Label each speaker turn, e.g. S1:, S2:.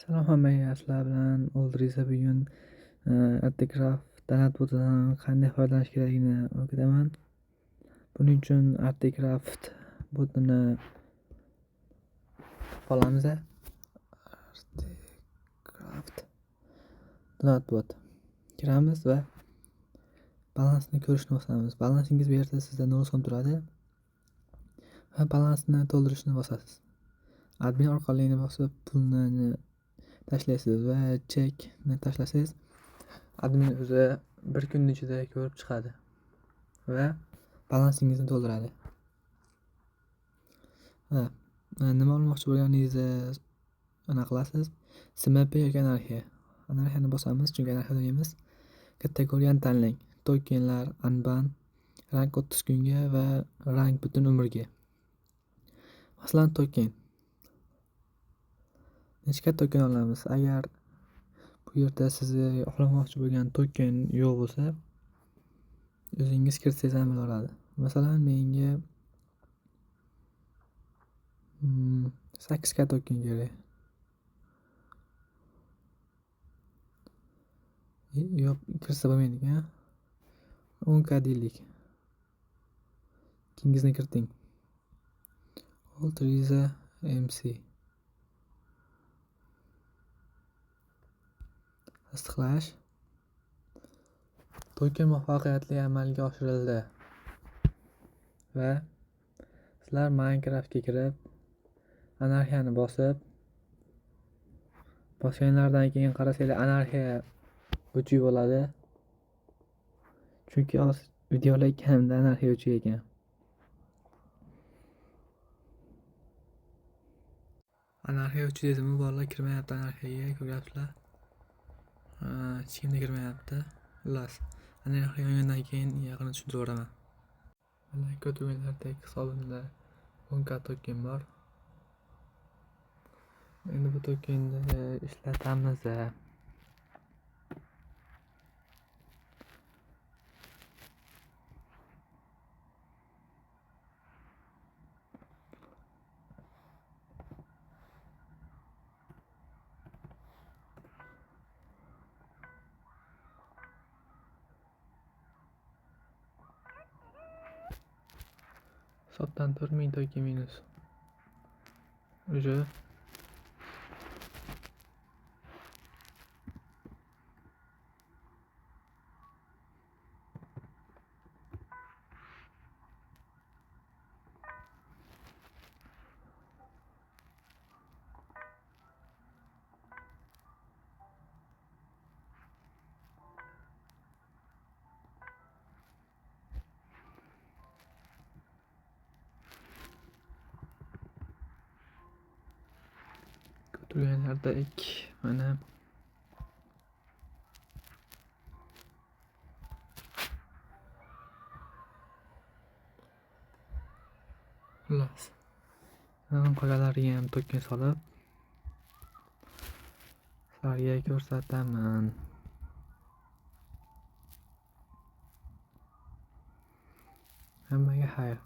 S1: Salom hammaga, sizlar bilan Oldriza bugun Artecraft Danatbotidan qanday foydalanish kerakligini o'rgataman. Buning uchun Artecraft botini olamiz. Artecraft Danatbot kiramiz va balansni ko'rishni bosamiz. Balansingiz bu yerda sizda 0 so'm turadi va balansni to'ldirishni bosasiz. Admin orqali bosib pulni tashlaysiz va chekni tashlasangiz admin o'zi bir kun ichida ko'rib chiqadi va balansingizni to'ldiradi. Nima olmoqchi bo'lganingizni aniq qilasiz. SMP yoki anarxiya. Anarxiyani bosamiz, chunki anarxiya o'ynaymiz. Kategoriyani tanlang. Tokenlar, unban, rang 30 kunga va rang butun umrga. Masalan, token. Nechta token olamiz? Agar bu yerda sizni olmoqchi bo'lgan token yo'q bo'lsa, o'zingiz kiritsangiz ham bo'laveradi. Masalan, menga 8 ta token kerak. Yo'q, kirsa bo'lmaydi-ku. 10 ta deylik. Ikkingizni kiriting. Oldriza MC. Tasdiqlash. Token muvaffaqiyatli amalga oshirildi. Va sizlar Minecraftga kirib, anarxiyani bosganlardan keyin qarasanglar anarxiya o'chib bo'ladi. Chunki videolar ekkanimda anarxiya o'chib ekan. Anarxiya o'chib dedimi, bolalar kirmayapti anarxiyaga, ko'ryapsizlar. Hech kimda kirmayapti. Xullas, anarxiya o'yindan keyin yaqinda tushuntiraman. Mana ko'rganlaridek hisobimda 10 ta token bor. Endi bu tokenni ishlatamiz. Hisobdan 4000 token minus. Уже turganlardek mana xullas qolganlariga ham token solib sizlarga ko'rsataman. Hammaga xayr.